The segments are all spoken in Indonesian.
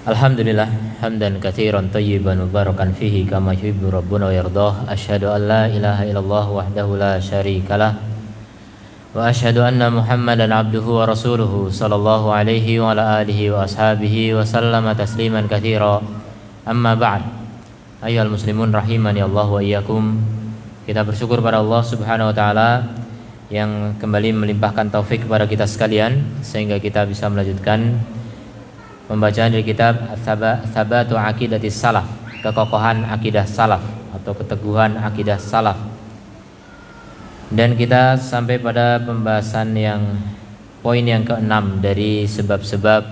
Alhamdulillah hamdan katsiran thayyiban mubarakan fihi kama yuhibbu rabbuna wa yardah. Asyhadu an la ilaha illallah wahdahu la syarikalah wa asyhadu anna Muhammadan abduhu wa rasuluhu sallallahu alaihi wa ala alihi wa ashabihi wa sallama tasliman katsira. Amma ba'd. Ayyuhal muslimun rahimani Allah wa iyyakum. Kita bersyukur pada Allah Subhanahu wa taala yang kembali melimpahkan taufik kepada kita sekalian sehingga kita bisa melanjutkan pembacaan dari kitab Tsabatu Aqidatis Salaf, kekokohan akidah salaf atau keteguhan akidah salaf. Dan kita sampai pada pembahasan yang poin yang ke-6 dari sebab-sebab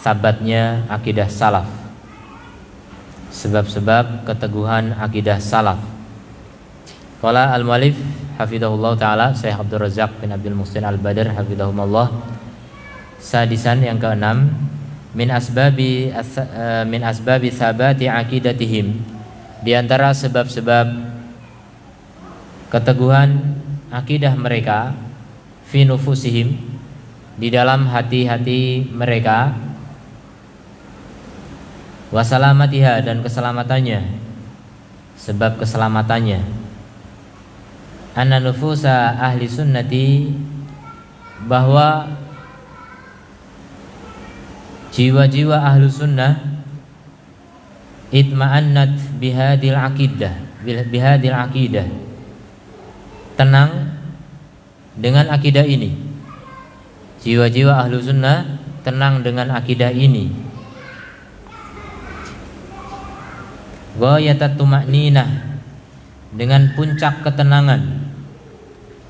sabatnya akidah salaf. Sebab-sebab keteguhan akidah salaf. Qala al-muallif hafizahullah taala Syekh Abdul Razzaq bin Abdul Muhsin Al-Badr hafizahumullah. Sadisan yang ke-6 min asbabi sabati aqidatihim, di antara sebab-sebab keteguhan akidah mereka fi nufusihim, di dalam hati-hati mereka, wasalamatiha, dan keselamatannya, sebab keselamatannya, anna nufusa ahli sunnati, bahwa jiwa-jiwa ahlu sunnah itma'annat bihadil aqidah, tenang dengan akidah ini. Jiwa-jiwa ahlu sunnah tenang dengan akidah ini. Ghayatat tuma'ninah, dengan puncak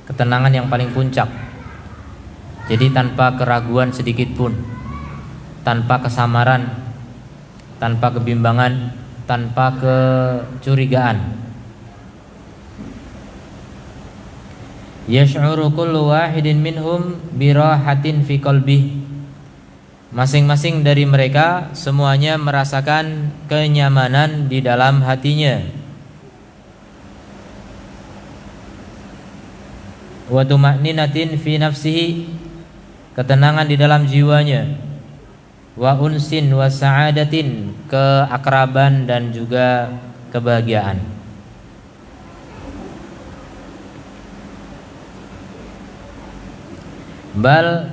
ketenangan yang paling puncak. Jadi tanpa keraguan sedikit pun, tanpa kesamaran, tanpa kebimbangan, tanpa kecurigaan. Yash'uru kullu wahidin minhum birahatin fi qalbih, masing-masing dari mereka semuanya merasakan kenyamanan di dalam hatinya. Wa tuma'ninatin fi nafsihi, ketenangan di dalam jiwanya. Wa unsin wa sa'adatin, keakraban dan juga kebahagiaan. Bal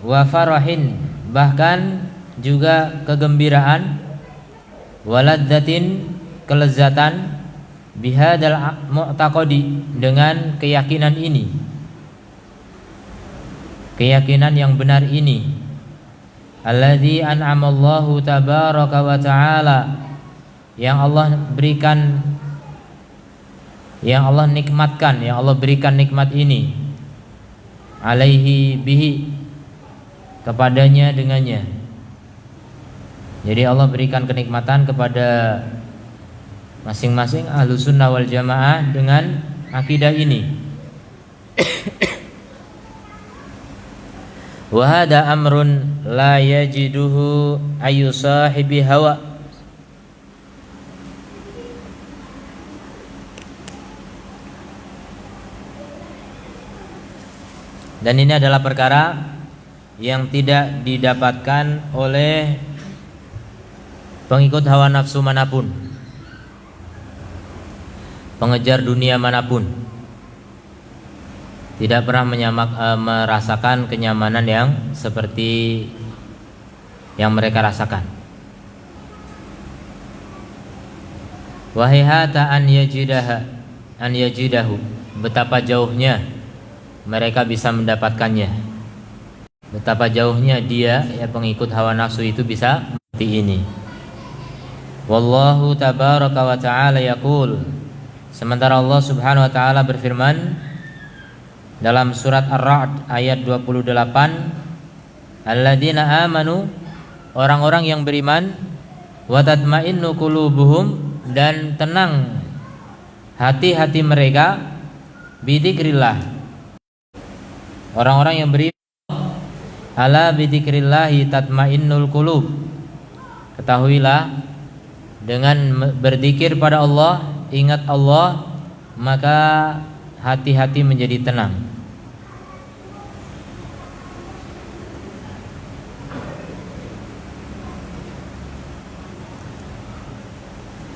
wa farahin, bahkan juga kegembiraan, waladzatin, kelezatan, bihadal mu'taqadi, dengan keyakinan ini, keyakinan yang benar ini. Alladzi an'amallahu tabaraka wa ta'ala, yang Allah berikan, yang Allah nikmatkan, yang Allah berikan nikmat ini, alaihi bihi, kepadanya dengannya. Jadi Allah berikan kenikmatan kepada masing-masing ahlu sunnah wal jamaah dengan akidah ini. Wa hada amrun la yajiduhu ayu sahibi hawa, dan ini adalah perkara yang tidak didapatkan oleh pengikut hawa nafsu manapun, pengejar dunia manapun. Tidak pernah merasakan kenyamanan yang seperti yang mereka rasakan. Wahihata an yajidahu, betapa jauhnya mereka bisa mendapatkannya. Betapa jauhnya dia, ya, pengikut hawa nafsu itu bisa seperti ini. Wallahu tabaraka wa ta'ala yaqul, sementara Allah Subhanahu wa taala berfirman dalam surat Ar-Ra'd ayat 28, alladzina amanu, orang-orang yang beriman, wa tatma'innu qulubuhum, dan tenang hati-hati mereka, bidzikrillah, orang-orang yang beriman, ala bidzikrillahi tatma'innul qulub, ketahuilah dengan berzikir pada Allah, ingat Allah, maka hati-hati menjadi tenang.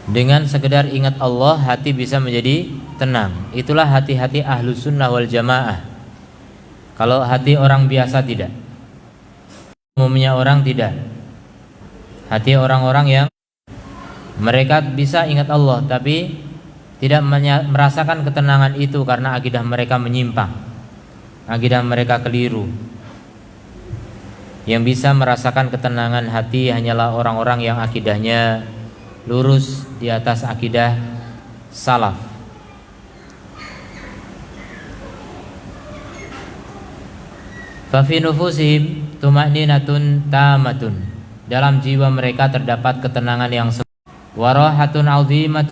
Dengan sekedar ingat Allah, hati bisa menjadi tenang. Itulah hati-hati Ahlus Sunnah wal Jamaah. Kalau hati orang biasa tidak, umumnya orang tidak. Hati orang-orang yang mereka bisa ingat Allah tapi tidak merasakan ketenangan itu karena akidah mereka menyimpang, akidah mereka keliru. Yang bisa merasakan ketenangan hati hanyalah orang-orang yang akidahnya lurus di atas akidah salaf. Fa fi nufusihim tuma'ninatun tamatun. Dalam jiwa mereka terdapat ketenangan yang warahatun 'azimat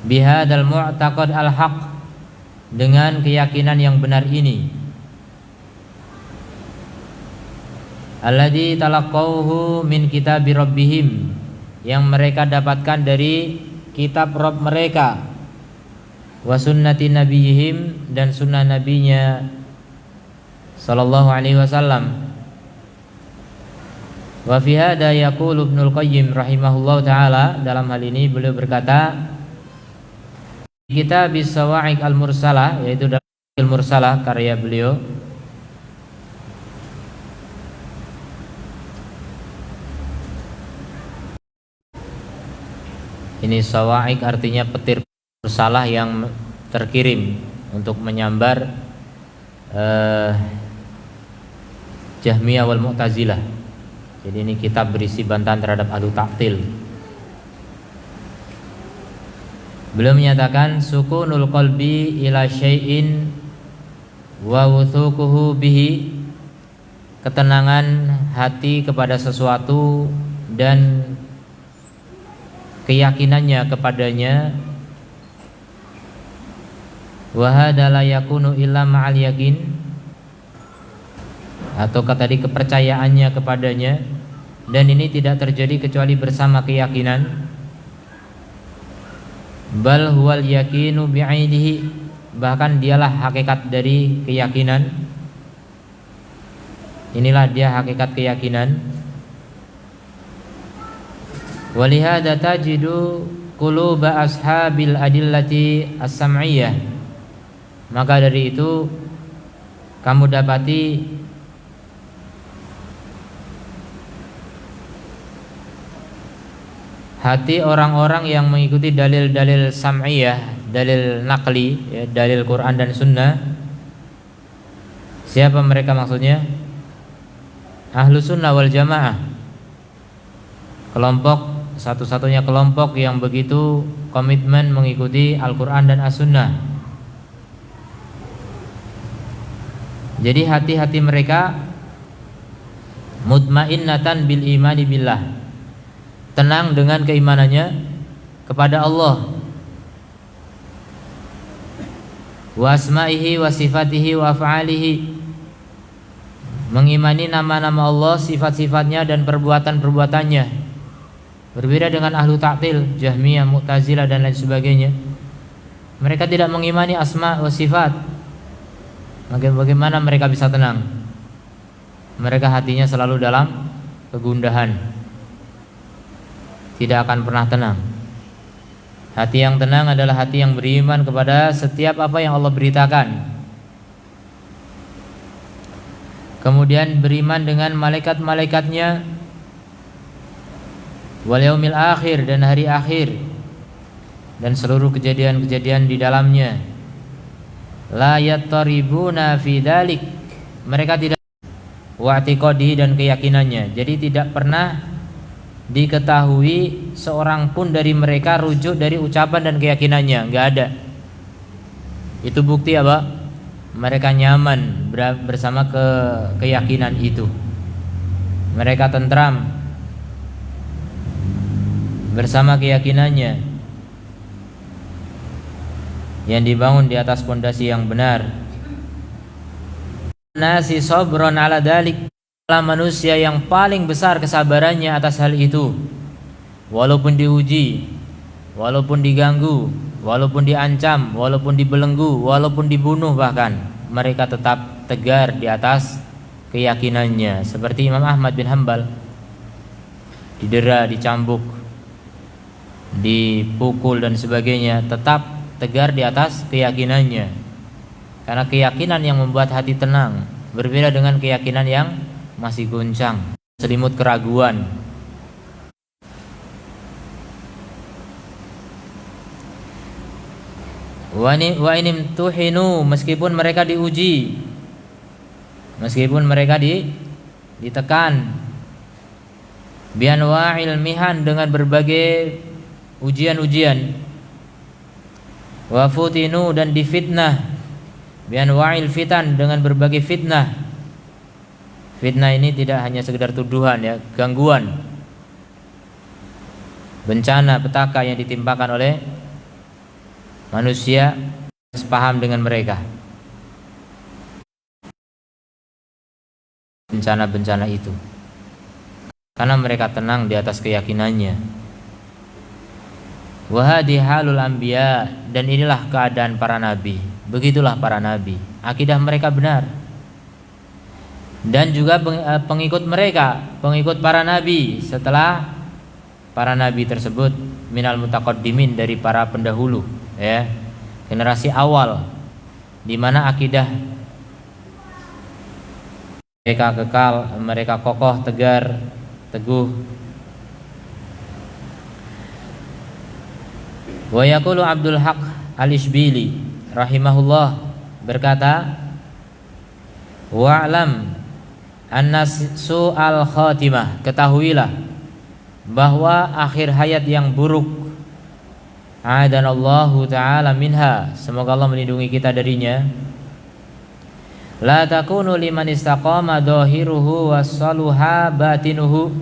bihadzal mu'taqad al-haq. Dengan keyakinan yang benar ini, alladzi talaqawhu min kitabi rabbihim, yang mereka dapatkan dari kitab Rabb mereka, wa sunnati nabiyihim, dan sunnah nabinya sallallahu alaihi wasallam. Wa fi hadza yaqulu Ibnul Qayyim rahimahullahu taala, dalam hal ini beliau berkata, kitab As-Sawa'iq Al-Mursalah, yaitu dalam Al-Mursalah karya beliau, ini sawa'iq artinya petir mursalah yang terkirim untuk menyambar Jahmiyah wal Mu'tazilah. Jadi ini kitab berisi bantahan terhadap ahlu ta'til. Beliau menyatakan sukunul qalbi ila syai'in wa wuthuquhu bihi, ketenangan hati kepada sesuatu dan keyakinannya kepadanya. Wa hadza la yakunu illa ma'al yakin, atau tadi kepercayaannya kepadanya, dan ini tidak terjadi kecuali bersama keyakinan. Bal huwal yakinu bi'ainihi, bahkan dialah hakikat dari keyakinan. Inilah dia hakikat keyakinan. Walihada tajidu quluba ashabil adillati as-sam'iyah, maka dari itu kamu dapati hati orang-orang yang mengikuti dalil-dalil sam'iyah, dalil naqli, ya, dalil Quran dan Sunnah. Siapa mereka maksudnya? Ahlus Sunnah wal Jamaah, kelompok satu-satunya kelompok yang begitu komitmen mengikuti Al-Quran dan As-Sunnah. Jadi hati-hati mereka mutmainnatan bil imani billah, tenang dengan keimanannya kepada Allah, wa asma'ihi wa sifatihi wa af'alihi, mengimani nama-nama Allah, sifat-sifatnya dan perbuatan-perbuatannya. Berbeda dengan ahlu ta'til, Jahmiyah, Mu'tazilah dan lain sebagainya. Mereka tidak mengimani asma wa sifat. Maka bagaimana mereka bisa tenang? Mereka hatinya selalu dalam kegundahan, tidak akan pernah tenang. Hati yang tenang adalah hati yang beriman kepada setiap apa yang Allah beritakan, kemudian beriman dengan malaikat-malaikatnya, wal yaumil akhir, dan hari akhir, dan seluruh kejadian-kejadian di dalamnya. La yattaribuna fi dzalik, mereka tidak wa'tiqadi, dan keyakinannya. Jadi tidak pernah diketahui seorang pun dari mereka rujuk dari ucapan dan keyakinannya, enggak ada. Itu bukti apa? Mereka nyaman bersama keyakinan itu. Mereka tentram bersama keyakinannya yang dibangun di atas pondasi yang benar. Nasi sabron ala dalik, manusia yang paling besar kesabarannya atas hal itu, walaupun diuji, walaupun diganggu, walaupun diancam, walaupun dibelenggu, walaupun dibunuh, bahkan mereka tetap tegar di atas keyakinannya. Seperti Imam Ahmad bin Hanbal, didera, dicambuk, dipukul dan sebagainya, tetap tegar di atas keyakinannya. Karena keyakinan yang membuat hati tenang berbeda dengan keyakinan yang masih goncang, selimut keraguan. Wa inim tuhinu, meskipun mereka diuji, meskipun mereka ditekan, bianwa'il mihan, dengan berbagai ujian-ujian, wa futinu, dan difitnah, bianwa'il fitan, dengan berbagai fitnah. Fitnah ini tidak hanya sekedar tuduhan ya, gangguan, bencana, petaka yang ditimpakan oleh manusia sepaham dengan mereka. Bencana-bencana itu karena mereka tenang di atas keyakinannya. Wa hadhi halul anbiya, dan inilah keadaan para nabi. Begitulah para nabi, akidah mereka benar. Dan juga pengikut mereka, pengikut para nabi setelah para nabi tersebut, minal mutaqaddimin, dari para pendahulu ya, generasi awal, di mana akidah mereka kekal, mereka kokoh, tegar, teguh. Wa yaqulu Abdul Haq Al-Ishbili rahimahullah berkata, wa'lam anna su'al khatimah, ketahuilah bahwa akhir hayat yang buruk, a'adanallahu ta'ala minha, semoga Allah melindungi kita darinya, la takunu liman istaqama dhahiruhu wassaluha batinuhu,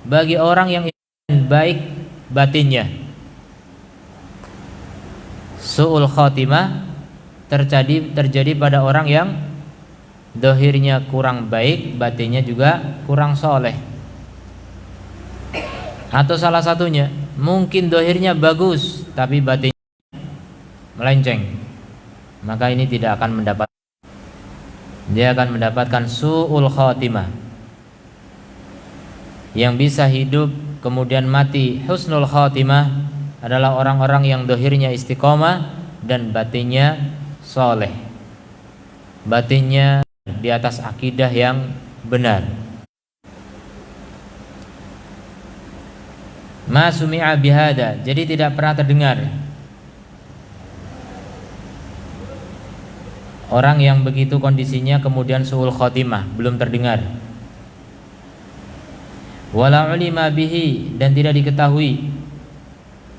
bagi orang yang baik batinnya. Su'ul khatimah terjadi pada orang yang dhahirnya kurang baik, batinnya juga kurang soleh. Atau salah satunya, mungkin dhahirnya bagus tapi batinnya melenceng, maka ini tidak akan dia akan mendapatkan su'ul khatimah. Yang bisa hidup kemudian mati husnul khatimah adalah orang-orang yang dhahirnya istiqomah dan batinnya soleh, batinnya di atas akidah yang benar. Ma sumi'a bihada, jadi tidak pernah terdengar orang yang begitu kondisinya kemudian su'ul khotimah, belum terdengar. Wala ulima bihi, dan tidak diketahui.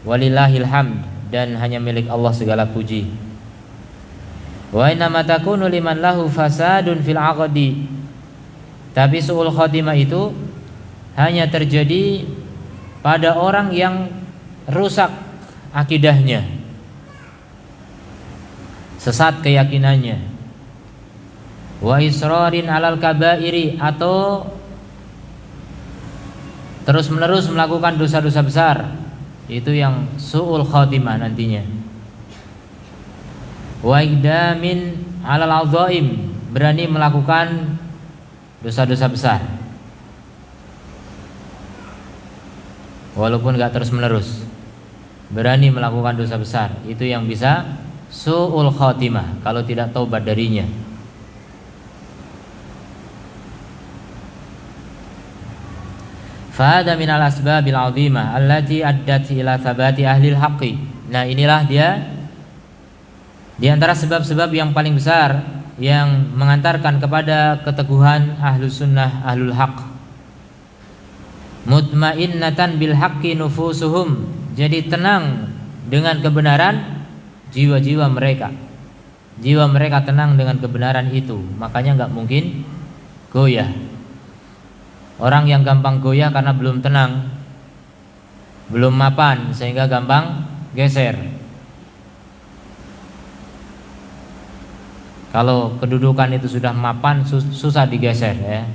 Walillahil hamd, dan hanya milik Allah segala puji. Wa innama takunu liman lahu fasadun fil aqdi, tapi su'ul khotimah itu hanya terjadi pada orang yang rusak akidahnya, sesat keyakinannya, wa israrin alal kabairi, atau terus menerus melakukan dosa-dosa besar, itu yang su'ul khatimah nantinya. Wa iqdamin alal adzaim, berani melakukan dosa-dosa besar walaupun gak terus menerus, berani melakukan dosa besar, itu yang bisa su'ul khatimah kalau tidak taubat darinya. Fahada minal asbabil azimah allati addat ila thabati ahlil haqqi. Nah, inilah dia di antara sebab-sebab yang paling besar yang mengantarkan kepada keteguhan ahlus sunnah, ahlul haq. Mutmainnatan bil haqqi nufusuhum, jadi tenang dengan kebenaran jiwa-jiwa mereka. Jiwa mereka tenang dengan kebenaran itu, makanya gak mungkin goyah. Orang yang gampang goyah karena belum tenang, belum mapan, sehingga gampang geser. Kalau kedudukan itu sudah mapan, susah digeser ya.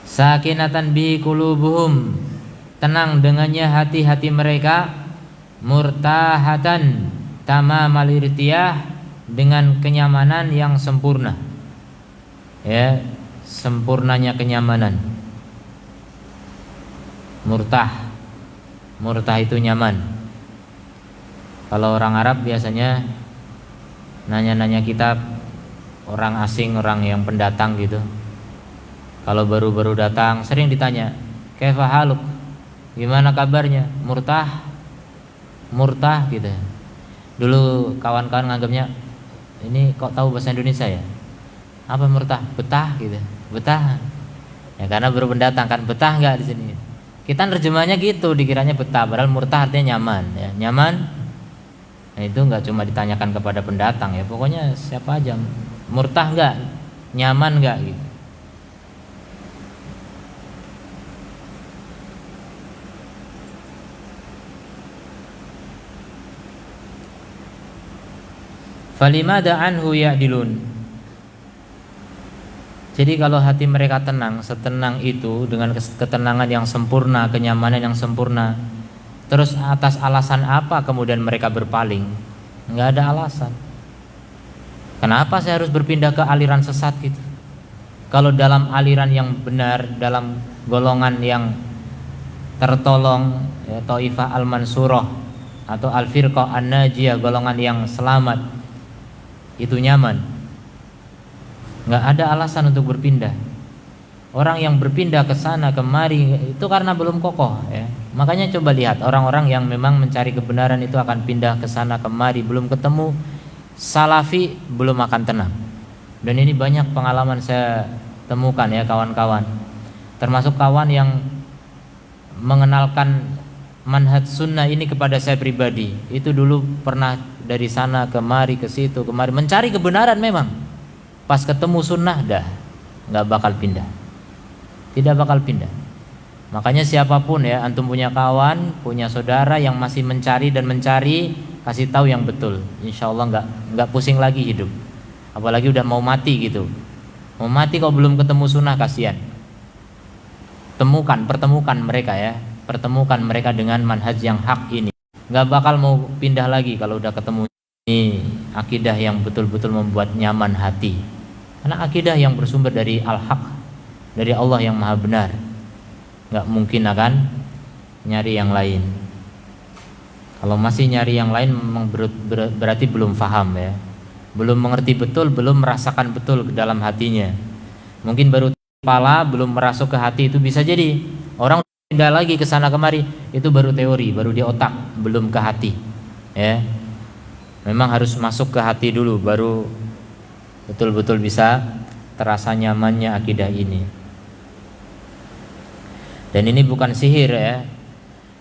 Sakinatan bi qulubuhum, tenang dengannya hati-hati mereka. Murtahatan tamamal irtiyah, dengan kenyamanan yang sempurna. Ya, sempurnanya kenyamanan. Murtah itu nyaman. Kalau orang Arab biasanya nanya-nanya kitab, orang asing, orang yang pendatang gitu. Kalau baru-baru datang sering ditanya, "Kaifa haluk?" Gimana kabarnya? Murtah gitu. Dulu kawan-kawan nganggapnya, ini kok tahu bahasa Indonesia ya? Apa murtah? Betah gitu. Betah. Ya karena baru pendatang kan, betah enggak di sini? Kita nerjemahnya gitu, dikiranya betah, padahal murtah artinya nyaman ya. Nyaman. Nah, itu enggak cuma ditanyakan kepada pendatang ya, pokoknya siapa aja. Murtah enggak? Nyaman enggak gitu. Falimada anhu ya'dilun. Jadi kalau hati mereka tenang, setenang itu dengan ketenangan yang sempurna, kenyamanan yang sempurna, terus atas alasan apa kemudian mereka berpaling? Enggak ada alasan. Kenapa saya harus berpindah ke aliran sesat gitu? Kalau dalam aliran yang benar, dalam golongan yang tertolong, ya, Taifah al-Mansurah atau al-Firqah an-Najiyah, golongan yang selamat, itu nyaman. Nggak ada alasan untuk berpindah. Orang yang berpindah ke sana kemari itu karena belum kokoh ya. Makanya coba lihat orang-orang yang memang mencari kebenaran itu akan pindah ke sana kemari, belum ketemu salafi belum akan tenang. Dan ini banyak pengalaman saya temukan ya kawan-kawan. Termasuk kawan yang mengenalkan manhaj sunnah ini kepada saya pribadi. Itu dulu pernah dari sana kemari, ke situ kemari, mencari kebenaran memang. Pas ketemu sunnah dah nggak bakal pindah, tidak bakal pindah. Makanya siapapun ya, antum punya kawan, punya saudara yang masih mencari dan mencari, kasih tahu yang betul. Insya Allah nggak pusing lagi hidup. Apalagi udah mau mati gitu, mau mati kok belum ketemu sunnah, kasihan. Pertemukan mereka ya, pertemukan mereka dengan manhaj yang hak ini. Nggak bakal mau pindah lagi kalau udah ketemu. Ini akidah yang betul-betul membuat nyaman hati. Karena akidah yang bersumber dari al-haq, dari Allah yang maha benar, nggak mungkin akan nyari yang lain. Kalau masih nyari yang lain memang berarti belum paham ya, belum mengerti betul, belum merasakan betul ke dalam hatinya. Mungkin baru kepala, belum merasuk ke hati, itu bisa jadi. Orang pindah lagi ke sana kemari, itu baru teori, baru di otak, belum ke hati ya. Memang harus masuk ke hati dulu, baru betul-betul bisa terasa nyamannya akidah ini. Dan ini bukan sihir ya.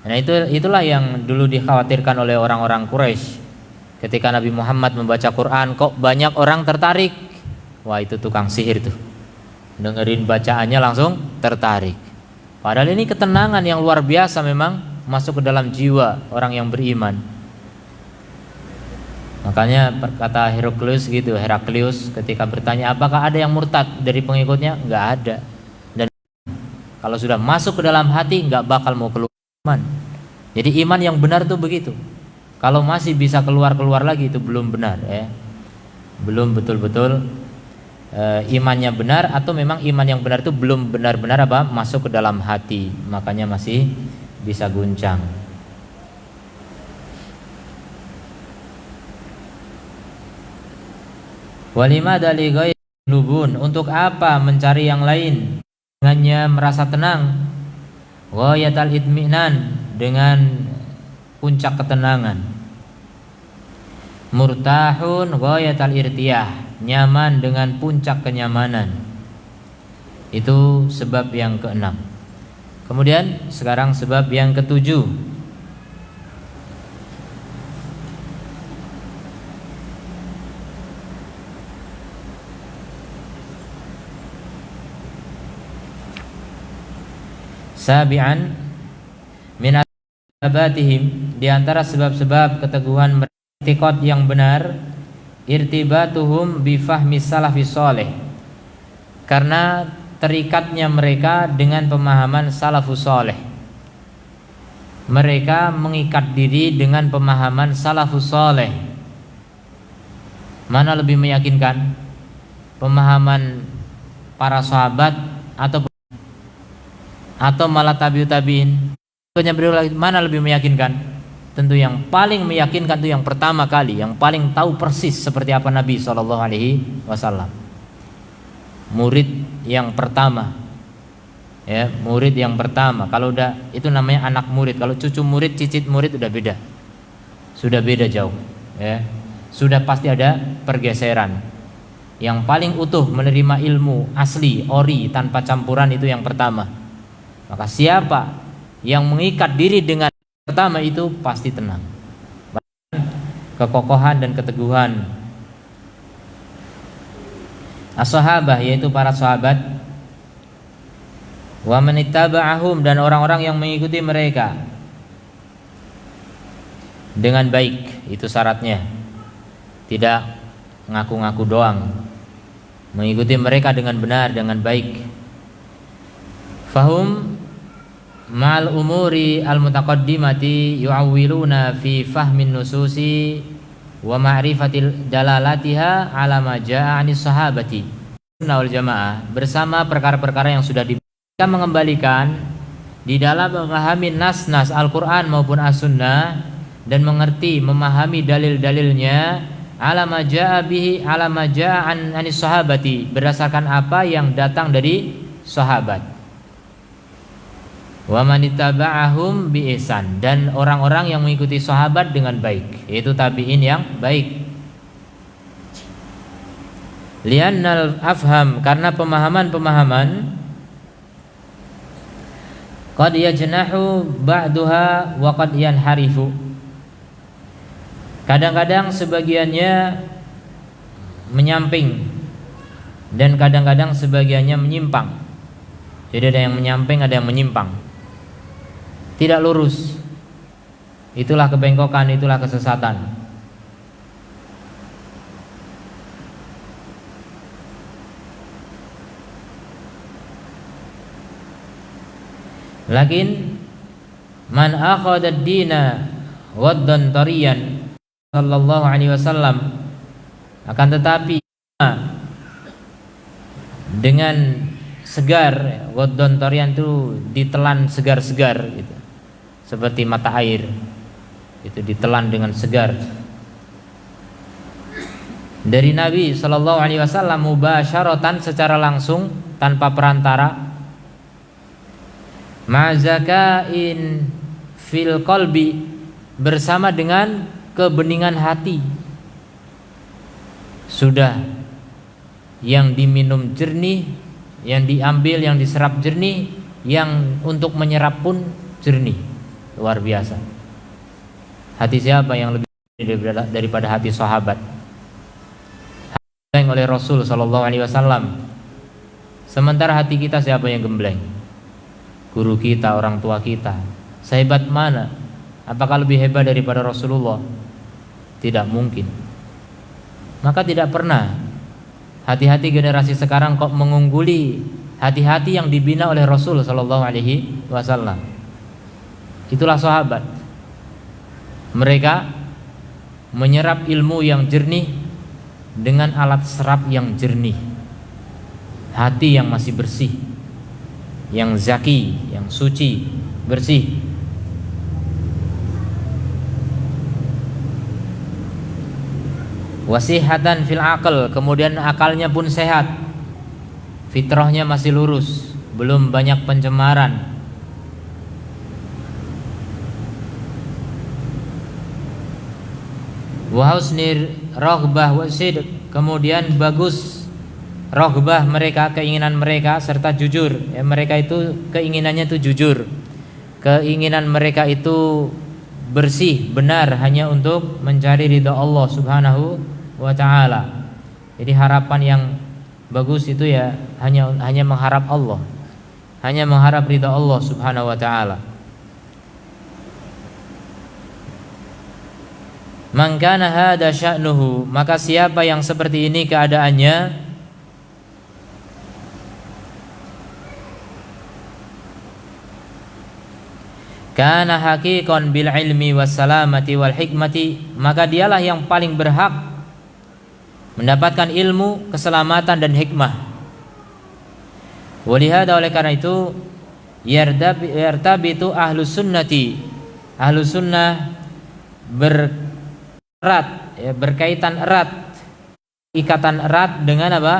Nah itulah yang dulu dikhawatirkan oleh orang-orang Quraisy. Ketika Nabi Muhammad membaca Quran, kok banyak orang tertarik. Wah, itu tukang sihir tuh. Dengerin bacaannya langsung tertarik. Padahal ini ketenangan yang luar biasa memang masuk ke dalam jiwa orang yang beriman. Makanya kata Heraklius ketika bertanya, apakah ada yang murtad dari pengikutnya? Enggak ada. Dan kalau sudah masuk ke dalam hati, enggak bakal mau keluar iman. Jadi iman yang benar tuh begitu. Kalau masih bisa keluar lagi, itu belum benar ya. Belum betul-betul imannya benar, atau memang iman yang benar itu belum benar-benar masuk ke dalam hati. Makanya masih bisa guncang. Walimada li ghairi lubun, untuk apa mencari yang lain dengannya merasa tenang. Ghayatal itminan, dengan puncak ketenangan. Murtahun ghayatal irtiyah, nyaman dengan puncak kenyamanan. Itu sebab yang keenam. Kemudian sekarang sebab yang ketujuh. Sabi'an min asbabatihim, di antara sebab-sebab keteguhan mereka yang benar, irtibatuhum bi fahmi salafis saleh, karena terikatnya mereka dengan pemahaman salafus saleh. Mereka mengikat diri dengan pemahaman salafus saleh. Mana lebih meyakinkan? Pemahaman para sahabat atau malah tabi'ut tabi'in? Mana lebih meyakinkan? Tentu yang paling meyakinkan itu yang pertama kali, yang paling tahu persis seperti apa Nabi SAW. Murid yang pertama, ya, murid yang pertama. Kalau udah itu namanya anak murid. Kalau cucu murid, cicit murid udah beda, sudah beda jauh, ya. Sudah pasti ada pergeseran. Yang paling utuh menerima ilmu asli, ori, tanpa campuran itu yang pertama. Maka siapa yang mengikat diri dengan pertama itu pasti tenang. Kekokohan dan keteguhan. As-sahabah, yaitu para sahabat, wa man ittaba'ahum, dan orang-orang yang mengikuti mereka dengan baik. Itu syaratnya. Tidak ngaku-ngaku doang, mengikuti mereka dengan benar, dengan baik. Fahum ma'al umuri al-mutaqaddimati yu'awwiluna fi fahmin nususi wa ma'rifatil dalalatiha ala ma ja'a 'anis sahabati. Sunnah wal jamaah bersama perkara-perkara yang sudah kita mengembalikan di dalam memahami nas-nas Al-Qur'an maupun As-Sunnah dan mengerti, memahami dalil-dalilnya ala ma ja'a bihi ala ma ja'a 'anis sahabati, berdasarkan apa yang datang dari sahabat. Wa man ittaba'ahum bi ihsan, dan orang-orang yang mengikuti sahabat dengan baik, yaitu tabi'in yang baik. Li'annal afham, karena pemahaman-pemahaman qad yajnahu ba'duha wa qad yanharifu, kadang-kadang sebagiannya menyamping dan kadang-kadang sebagiannya menyimpang. Jadi ada yang menyamping, ada yang menyimpang, tidak lurus. Itulah kebengkokan, itulah kesesatan. Lakin man akhadha ad-dina waddan tariyan sallallahu alaihi wasallam, akan tetapi dengan segar, waddan tariyan itu ditelan segar-segar gitu. Seperti mata air, itu ditelan dengan segar dari Nabi sallallahu alaihi wasallam, mubasyaratan, secara langsung tanpa perantara, ma'zakain fil qalbi, bersama dengan kebeningan hati. Sudah yang diminum jernih, yang diambil, yang diserap jernih, yang untuk menyerap pun jernih. Luar biasa. Hati siapa yang lebih daripada hati sahabat? Gembleng oleh Rasul sallallahu alaihi wasallam. Sementara hati kita siapa yang gembleng? Guru kita, orang tua kita. Sehebat mana? Apakah lebih hebat daripada Rasulullah? Tidak mungkin. Maka tidak pernah hati-hati generasi sekarang kok mengungguli hati-hati yang dibina oleh Rasul sallallahu alaihi wasallam. Itulah sahabat. Mereka menyerap ilmu yang jernih dengan alat serap yang jernih. Hati yang masih bersih, yang zaki, yang suci, bersih. Wasihatan fil aql, kemudian akalnya pun sehat, fitrahnya masih lurus, belum banyak pencemaran. Wa husnir raghbah wa sidq, kemudian bagus raghbah mereka, keinginan mereka, serta jujur. Mereka itu keinginannya itu jujur, keinginan mereka itu bersih, benar, hanya untuk mencari ridha Allah subhanahu wa ta'ala. Jadi harapan yang bagus itu ya hanya mengharap Allah, hanya mengharap ridha Allah subhanahu wa ta'ala. Man kana hada sya'nuhu, maka siapa yang seperti ini keadaannya, kana haqiqan bil ilmi was salamati wal hikmati, maka dialah yang paling berhak mendapatkan ilmu, keselamatan dan hikmah. Walihada, oleh karena itu, yartabitu ahlus sunnati, ahlus sunnah berkaitan erat, ikatan erat dengan apa?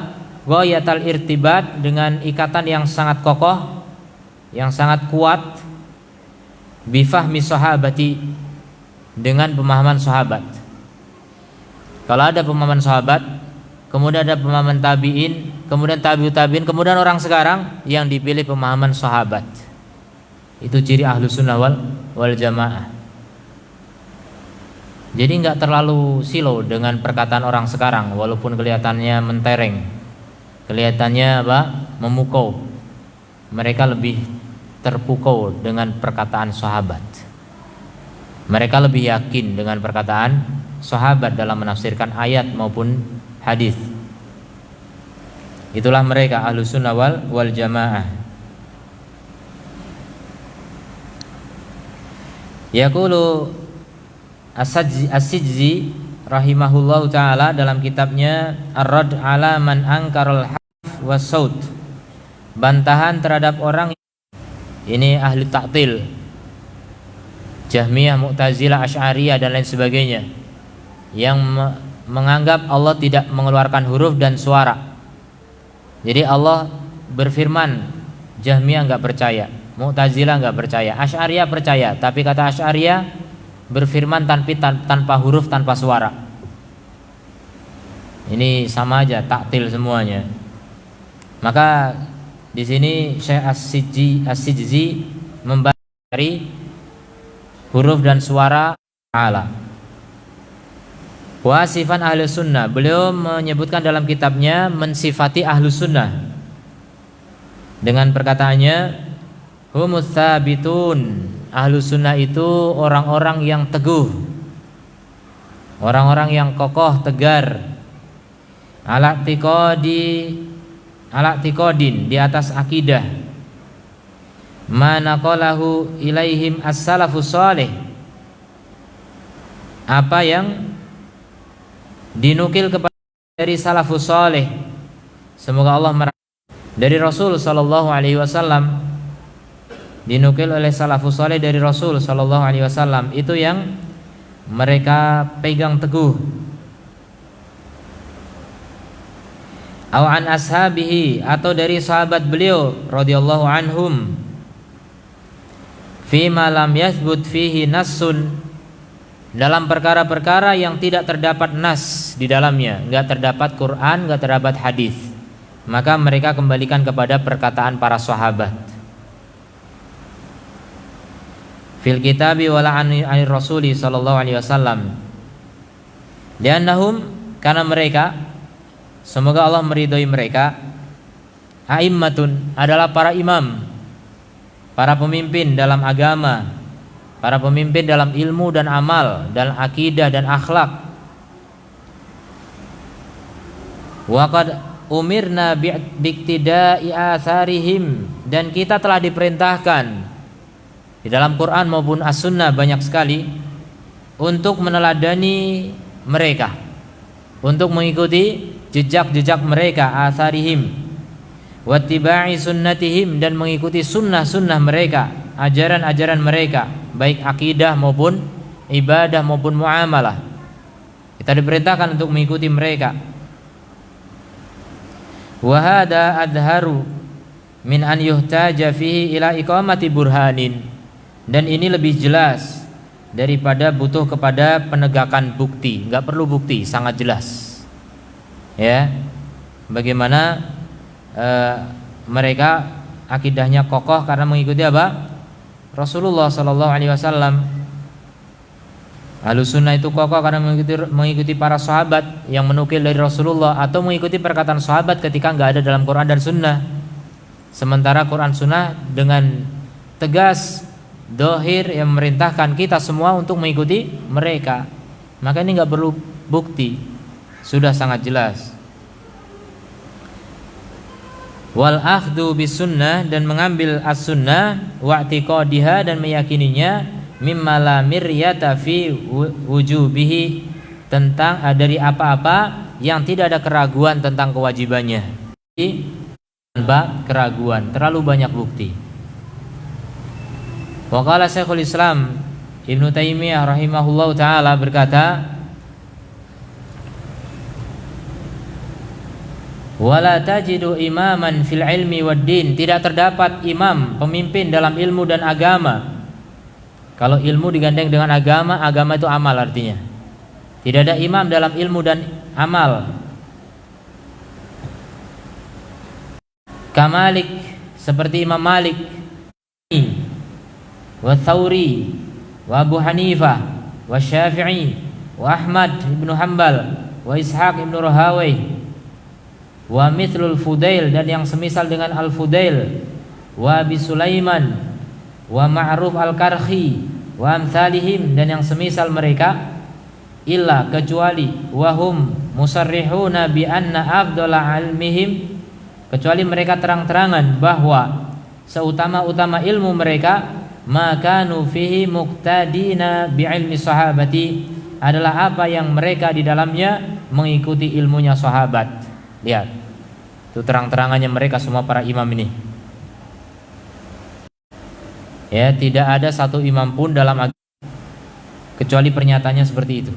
Ghayatal irtibat, dengan ikatan yang sangat kokoh, yang sangat kuat, bifahmi sahabati, dengan pemahaman sahabat. Kalau ada pemahaman sahabat, kemudian ada pemahaman tabi'in, kemudian tabi'ut tabi'in, kemudian orang sekarang, yang dipilih pemahaman sahabat. Itu ciri ahlus sunnah wal jamaah. Jadi nggak terlalu silau dengan perkataan orang sekarang, walaupun kelihatannya mentereng, kelihatannya memukau. Mereka lebih terpukau dengan perkataan sahabat. Mereka lebih yakin dengan perkataan sahabat dalam menafsirkan ayat maupun hadis. Itulah mereka ahlus sunnah wal jamaah. Yaqulu As-Sijzi rahimahullahu taala dalam kitabnya Ar-Radd 'ala man ankaral harf was saut, bantahan terhadap orang ini ahli ta'til, Jahmiyah, Mu'tazilah, Asy'ariyah dan lain sebagainya, yang menganggap Allah tidak mengeluarkan huruf dan suara. Jadi Allah berfirman, Jahmiyah enggak percaya, Mu'tazilah enggak percaya, Asy'ariyah percaya, tapi kata Asy'ariyah berfirman tanpa huruf, tanpa suara. Ini sama aja, taktil semuanya. Maka di sini Syekh As-Sijzi membahas dari huruf dan suara Allah. Wasifan ahli sunnah, beliau menyebutkan dalam kitabnya mensifati ahlu sunnah dengan perkataannya, humus tsabitun, ahlu sunnah itu orang-orang yang teguh, orang-orang yang kokoh, tegar, ala tiqodin, di atas akidah, manaqalahu ilaihim as-salafus salih, apa yang dinukil kepada dari salafus salih, semoga Allah dari Rasul sallallahu alaihi wasallam, dinukil oleh salafus saleh dari Rasul sallallahu alaihi wasallam, itu yang mereka pegang teguh. Aw an ashabihi, atau dari sahabat beliau radhiyallahu anhum, fima lam yathbut fihi nassun, dalam perkara-perkara yang tidak terdapat nas di dalamnya, enggak terdapat Quran, enggak terdapat hadis, maka mereka kembalikan kepada perkataan para sahabat. Fil kitabi wala anir rasuli sallallahu alaihi wasallam, liannahum, karena mereka, semoga Allah meridhoi mereka, a'immatun, adalah para imam, para pemimpin dalam agama, para pemimpin dalam ilmu dan amal, dalam akidah dan akhlak. Wa qad umirna bi'tida'i atharihim, dan kita telah diperintahkan di dalam Quran maupun As-Sunnah banyak sekali untuk meneladani mereka, untuk mengikuti jejak-jejak mereka, atharihim, wattiba'i sunnatihim, dan mengikuti sunnah-sunnah mereka, ajaran-ajaran mereka, baik akidah maupun ibadah maupun muamalah. Kita diperintahkan untuk mengikuti mereka. Wa hada adharu min an yuhtaja fihi ila iqamati burhanin, dan ini lebih jelas daripada butuh kepada penegakan bukti. Enggak perlu bukti, sangat jelas. Ya, bagaimana mereka akidahnya kokoh karena mengikuti apa? Rasulullah sallallahu alaihi wasallam. Ahlus sunnah itu kokoh karena mengikuti para sahabat yang menukil dari Rasulullah, atau mengikuti perkataan sahabat ketika enggak ada dalam Quran dan Sunnah. Sementara Quran Sunnah dengan tegas, dohir, yang memerintahkan kita semua untuk mengikuti mereka. Maka ini enggak perlu bukti, sudah sangat jelas. Wal akhdhu bis sunnah, dan mengambil as-sunnah, wa i'tiqadiha, dan meyakininya, mimma la miryata fi wujubihi, tentang dari apa-apa yang tidak ada keraguan tentang kewajibannya. Tanpa keraguan, terlalu banyak bukti. Wa qala Syekhul Islam Ibnu Taimiyah rahimahullahu taala berkata, wala tajidu imaman fil ilmi wad din, tidak terdapat imam, pemimpin dalam ilmu dan agama. Kalau ilmu digandeng dengan agama, agama itu amal artinya. Tidak ada imam dalam ilmu dan amal. Kamalik, seperti Imam Malik, wa Tsauri, wa Abu Hanifah, wa Syafi'i, wa Ahmad ibnu Hanbal, wa Ishaq ibnu Rahawayh, wa mithlul Fudail, dan yang semisal dengan Al-Fudail, wa Abi Sulaiman, wa Ma'ruf Al-Karhi, wa amsalihim, dan yang semisal mereka, illa, kecuali, wahum musarrihuna bi anna afdala ilmihim, kecuali mereka terang-terangan bahwa seutama-utama ilmu mereka, maka nufihi muqtadina bi ilmi sahabati, adalah apa yang mereka di dalamnya mengikuti ilmunya sahabat. Lihat, itu terang-terangannya mereka semua para imam ini. Ya, tidak ada satu imam pun dalam agama kecuali pernyataannya seperti itu.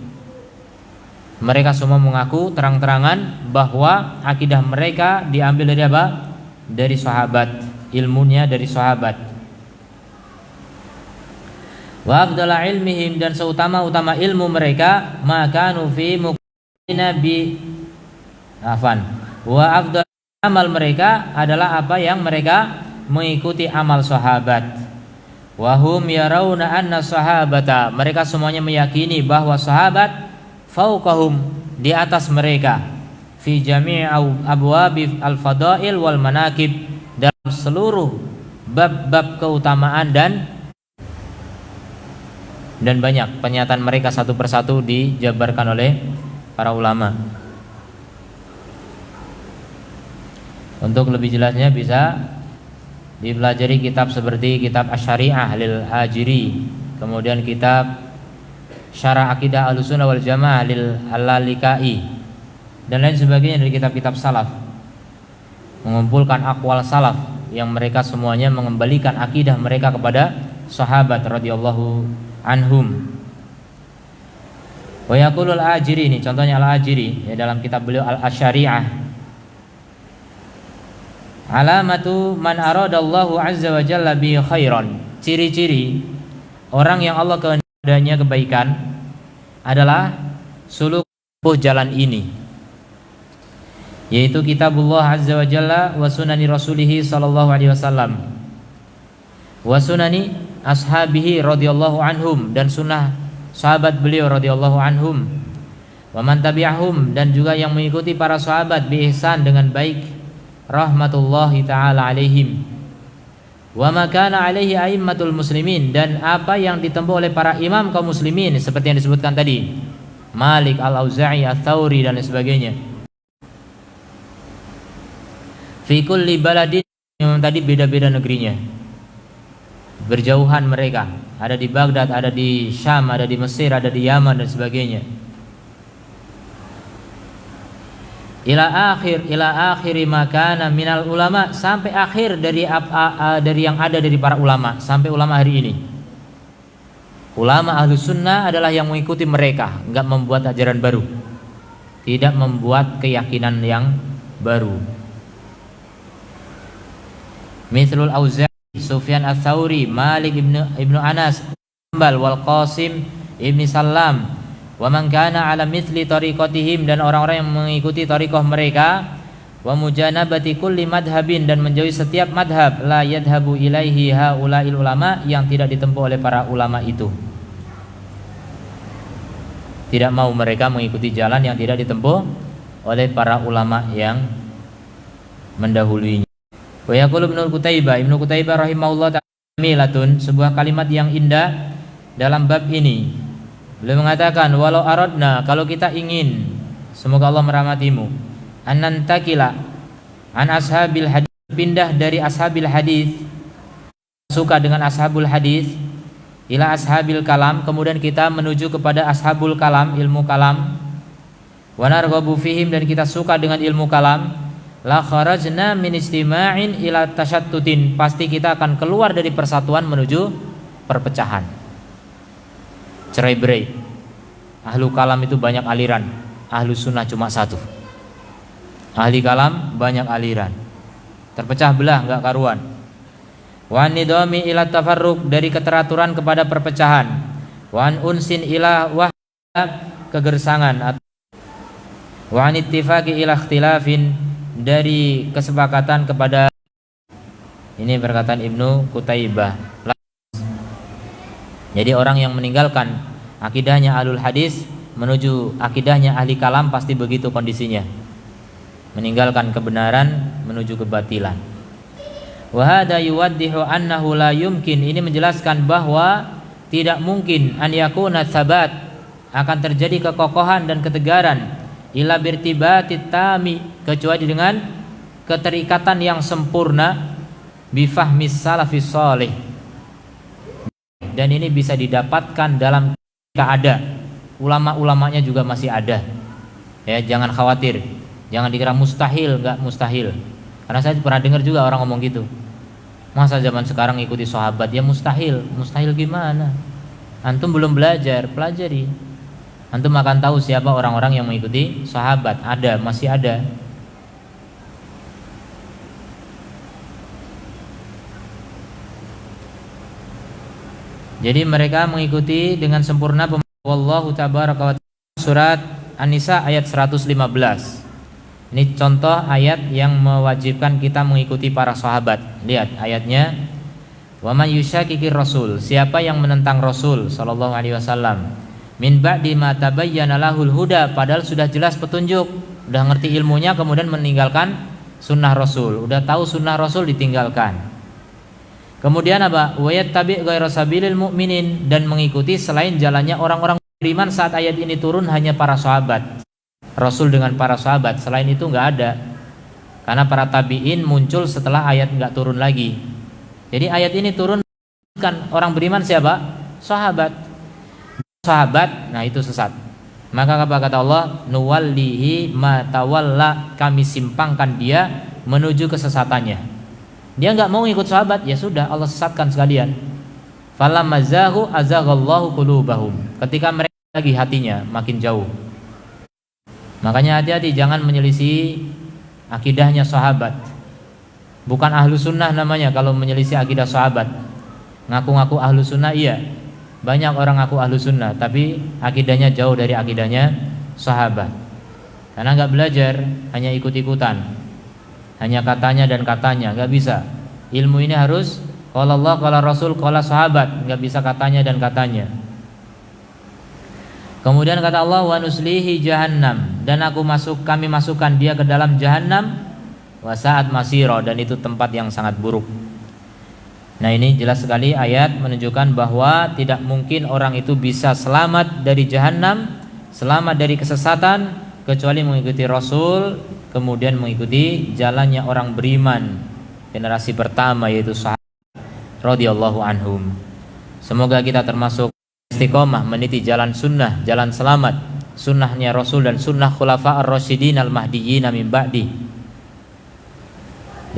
Mereka semua mengaku terang-terangan bahwa akidah mereka diambil dari apa? Dari sahabat, ilmunya dari sahabat. Wa afdala ilmihim, dan seutama-utama ilmu mereka, maka nufi muqtina bi afan. Wa afdal amal mereka adalah apa yang mereka mengikuti amal sahabat. Wa hum yarawna anna sahabata, mereka semuanya meyakini bahwa sahabat fauqahum, di atas mereka, fi jami' abwabi al-fadail wal manaqib, dalam seluruh bab-bab keutamaan dan banyak. Pernyataan mereka satu persatu dijabarkan oleh para ulama. Untuk lebih jelasnya bisa dipelajari kitab seperti kitab Asy-Syari'ah lil Ajiri, kemudian kitab Syarah Aqidah Ahlussunnah wal Jamaah lil Al-Lalikai, dan lain sebagainya dari kitab-kitab salaf, mengumpulkan aqwal salaf yang mereka semuanya mengembalikan akidah mereka kepada sahabat radhiyallahu anhum. Wa yaqulu al-Ajiri, ini contohnya al-Ajiri ya, dalam kitab beliau Al-Asyari'ah, alamatu man aradallahu azza wa jalla bi khairan, ciri-ciri orang yang Allah kehendaknya kebaikan adalah suluk jalan ini, yaitu kitabullah azza wa jalla wa sunani rasulihi sallallahu alaihi wasallam wa sunani ashabihi radhiyallahu anhum, dan sunnah sahabat beliau radhiyallahu anhum, wa man tabi'ahum, dan juga yang mengikuti para sahabat bi ihsan, dengan baik, rahmatullahi ta'ala alaihim, wa ma kana alaihi a'immatul muslimin, dan apa yang ditempuh oleh para imam kaum muslimin seperti yang disebutkan tadi, Malik, Al-Auza'i, Ats-Tsauri, dan sebagainya. Fi kulli baladin, yang tadi beda-beda negerinya, berjauhan mereka, ada di Baghdad, ada di Syam, ada di Mesir, ada di Yaman, dan sebagainya. Ila akhiri makana minal ulama, sampai akhir dari yang ada dari para ulama, sampai ulama hari ini. Ulama Ahlus Sunnah adalah yang mengikuti mereka, enggak membuat ajaran baru, tidak membuat keyakinan yang baru. Mithlul Auza'i, Sufyan Ats-Tsauri, Malik ibnu Anas, Hanbal, wal Qasim ibni Salam, wa man kana ala mithli tariqatihim, dan orang-orang yang mengikuti tariqah mereka, wa mujanabati kulli madhabin, dan menjauhi setiap madhab, la yadhabu ilaihi haula'il ulama, yang tidak ditempuh oleh para ulama itu. Tidak mau mereka mengikuti jalan yang tidak ditempuh oleh para ulama yang mendahuluinya. Wa yaqulu Ibnu Qutaibah rahimahullah ta'ala, sebuah kalimat yang indah dalam bab ini. Beliau mengatakan, walau aradna, kalau kita ingin, semoga Allah merahmatimu, annantakila an ashabil hadis, pindah dari ashabil hadis, suka dengan ashabul hadis, ila ashabil kalam, kemudian kita menuju kepada ashabul kalam, ilmu kalam, wa narghabu fihim, dan kita suka dengan ilmu kalam, la kharajna min istima'in ila tashattutin, pasti kita akan keluar dari persatuan menuju perpecahan. Cerai-berai. Ahlu kalam itu banyak aliran, ahlu sunnah cuma satu. Ahli kalam banyak aliran, terpecah belah enggak karuan. Wa nidami ila tafarruq, dari keteraturan kepada perpecahan. Wa unsin ila wahda, kegersangan. Wa ittifaqi ila ikhtilafin, dari kesepakatan kepada, ini perkataan Ibnu Qutaibah. Jadi orang yang meninggalkan akidahnya ahlul hadis menuju akidahnya ahli kalam pasti begitu kondisinya, meninggalkan kebenaran menuju kebatilan. Wa hadza yuwaddihu annahu la yumkin, ini menjelaskan bahwa tidak mungkin an yakuna tsabat, akan terjadi kekokohan dan ketegaran, illa birtibatit tami, kecuali dengan keterikatan yang sempurna, bifahmis salafis salih, dan ini bisa didapatkan dalam keadaan ulama-ulamanya juga masih ada. Ya, jangan khawatir, jangan dikira mustahil, enggak mustahil. Karena saya pernah dengar juga orang ngomong gitu. Masa zaman sekarang ikuti sahabat, ya mustahil. Mustahil gimana? Antum belum belajar, pelajari. Antum akan tahu siapa orang-orang yang mengikuti sahabat. Ada, masih ada. Jadi mereka mengikuti dengan sempurna. Wallahu tabaraka wa ta'ala, surat An-Nisa ayat 115. Ini contoh ayat yang mewajibkan kita mengikuti para sahabat. Lihat ayatnya. Wa man yushaqiqir rasul, siapa yang menentang Rasul sallallahu alaihi wasallam, min ba'di ma tabayyana lahul huda, padahal sudah jelas petunjuk, udah ngerti ilmunya, kemudian meninggalkan sunnah Rasul, udah tahu sunnah Rasul ditinggalkan. Kemudian apa? Wa yattabi' ghaira sabilil mu'minin, dan mengikuti selain jalannya orang-orang beriman. Saat ayat ini turun hanya para sahabat, Rasul dengan para sahabat, selain itu nggak ada. Karena para tabi'in muncul setelah ayat nggak turun lagi. Jadi ayat ini turun kan orang beriman siapa? Sahabat. Sahabat, nah itu sesat. Maka apa kata Allah? Nuwallihi ma tawalla, kami simpangkan dia menuju kesesatannya. Dia nggak mau ikut sahabat, ya sudah Allah sesatkan sekalian. Falamazahu azaghallahu qulubahum, ketika mereka lagi hatinya makin jauh. Makanya hati-hati, jangan menyelisih akidahnya sahabat. Bukan ahlu sunnah namanya kalau menyelisih akidah sahabat. Ngaku-ngaku ahlu sunnah, iya, banyak orang ngaku ahlu sunnah, tapi akidahnya jauh dari akidahnya sahabat. Karena nggak belajar, hanya ikut-ikutan, hanya katanya dan katanya, nggak bisa. Ilmu ini harus qala Allah, qala Rasul, qala sahabat, nggak bisa katanya dan katanya. Kemudian kata Allah, wa nuslihi jahannam, dan kami masukkan dia ke dalam jahannam, wa sa'at masira, dan itu tempat yang sangat buruk. Nah, ini jelas sekali ayat menunjukkan bahwa tidak mungkin orang itu bisa selamat dari jahannam, selamat dari kesesatan, kecuali mengikuti Rasul, kemudian mengikuti jalannya orang beriman generasi pertama, yaitu sahabat radhiyallahu anhum. Semoga kita termasuk istiqomah meniti jalan sunnah, jalan selamat, sunnahnya Rasul dan sunnah khulafa ar-rasyidin al-mahdiyyin min ba'di,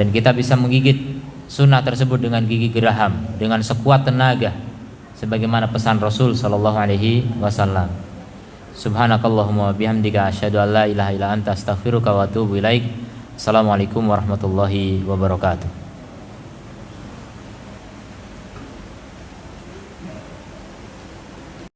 dan kita bisa menggigit sunnah tersebut dengan gigi geraham, dengan sekuat tenaga, sebagaimana pesan Rasul sallallahu alaihi wasallam. Subhanakallahumma bihamdika asyhadu an la ilaha illa anta astaghfiruka wa atubu ilaik. Assalamualaikum warahmatullahi wabarakatuh.